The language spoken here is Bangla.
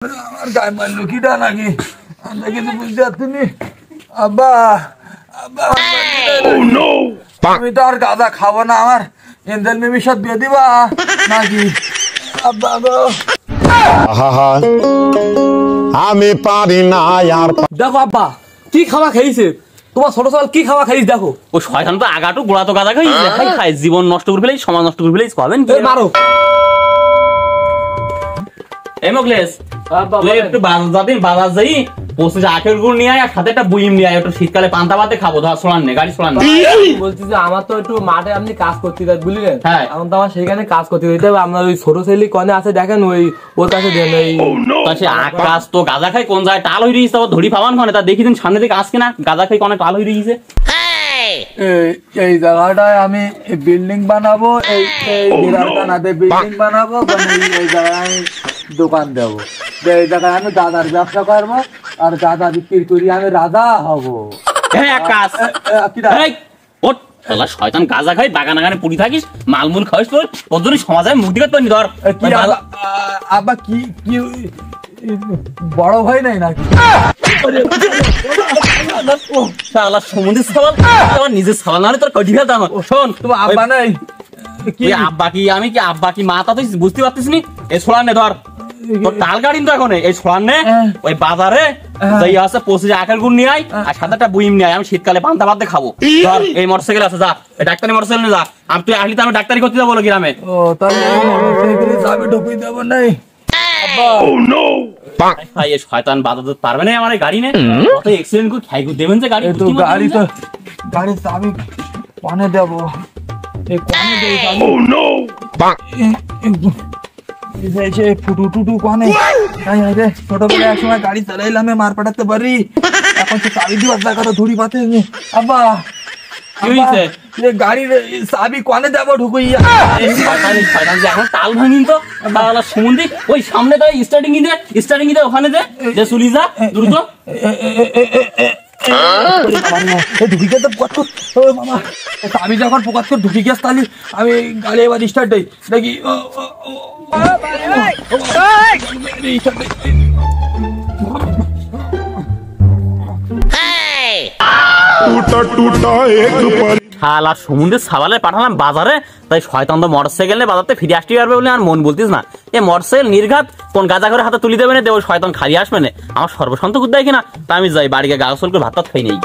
আমার গায়ে মারলো কিটা নাকি আমরা কিছু বুঝতে পারছি নি। আব্বা আব্বা আমি তো আর গাঁজা খাবো না, আমার এঞ্জেল মিমির সাথে বিয়ে দিবা নাকি? আব্বা গো আমি পারি না আর। দেখো আব্বা কি খাওয়া খাইছে তোমার ছোট ছোট কি খাওয়া খাইছ দেখো। ও শয়তান তো আগাটো গোড়া তো গাঁজা খাই জীবন নষ্ট করে ফেলেই সমাজ নষ্ট করে ফেলেই পাবেন কি মারো এই মোগলেস তুই একটু বাজার যাই পঁচিশ আখের গুড় নিয়ে আয় আর সাথে একটা বুইম নিয়ে আয়, একটু শীতকালে পান্তা ভাতে খাবো। ধর সোলান নে গাড়ি সোলান বলছি যে আমার তো একটু মাঠে আপনি কাজ করতে দেন বুঝলেন। হ্যাঁ এখন তো আমার সেইখানে কাজ করতে দিতে হবে। আপনার ওই ছোট ছেলে কনে আছে দেখেন ওই ওর কাছে দেন ওই সে আকাশ তো গাঁজা খাই কোন জায়গায় টাল হয়ে রয়েছে ধরি পাবান কনে তা দেখি দিন সামনে দিকে আসকে না গাঁজা খাই কনে টাল হয়ে রয়েছে। এই জায়গাটায় আমি বিল্ডিং বানাবো, এই বিরাটানাতে বিল্ডিং বানাবো, এই জায়গায় আমি দোকান দেবো, এই জায়গায় আমি গাঁদার ব্যবসা করবো আর গাঁদা বিক্রি করি আমি রাজা হবো। আকাশ ওট শালা শয়তান গাঁজা খাই বাগানে পুড়ি থাকিস মালমুল খাইস তোর ওর জন্য সমাজে মুক্তি করতে পারি। ধর আব্বা কি কি বড় ভাই নাই নাকি? শালা সমুদ্রের সওয়াল আমার নিজের সওয়াল না তোর কটি ফেলতাম। শোন তোমার আব্বা নাই কি আব্বা কি আমি কি আব্বা কি মাতা তুই বুঝতে পারতিস নি? এই ছোড়ান নে ধর তোর টাল গাড়ি তো এখন এই ছোড়ান নে ওই বাজারে যাই আছে 25 আখের গুড় নিয়ে আয় আর সাথে একটা বুইম নিয়ে আয়, আমি শীতকালে পান্তা ভাত খাবো। ধর এই মোটরসাইকেল আছে যা এই ডাক্তারি মোটরসাইকেল নিয়ে যা, আমি তুই আসলি তো আমি ডাক্তারি করতে যাবো গ্রামে। ও তাহলে মোটরসাইকেলে চাবি ঢুকিয়ে দেবো নাই আব্বা? ভাই এই শয়তান বাধা দিতে পারবে না আমার গাড়ি নে কত অ্যাক্সিডেন্ট করে খাই দেবেন যে গাড়ি তো গাড়ি তো গাড়ির চাবি কোনে দেবো? এই কোনে দেই চাবি? ও নো এই ফুটু টুটু কোনে? আই রে ছোটবেলায় একসময় গাড়ি চালাইলাম মার পাঠাতে পারি, এখন তো চাবি দিবার জায়গা তো ধরি পাতে। আব্বা কি হইছে? এই গাড়ির চাবি কোনে দেবো ঢুকুইয়া? এই শয়তান যে এখন তাল ভাঙিন তো তাহলে সমুদ্রে ওই সামনে তো স্টার্টিং দে ওখানে দে যে চলি যা দ্রুত। আমি যখন পোকাত করে ঢুকি গেছ তাহলে আমি গাড়ি এবার স্টার্ট দিই দেখি শালা সমুদ্রের সাবালে পাঠালাম বাজারে, তাই শয়তান তো মোটরসাইকেল নিয়ে বাজারতে ফিরে আসতে পারবে বলে আর মন বলতিস না। এই মোটরসাইকেল নির্ঘাত কোন গাঁজা করে হাতে তুলি দেবে না দেবো শয়তান খালি আসবে না আমার সর্বশান্ত কুদ্দায় কিনা। তা আমি যাই বাড়িকে গাছল করে ভাত খাই নেই।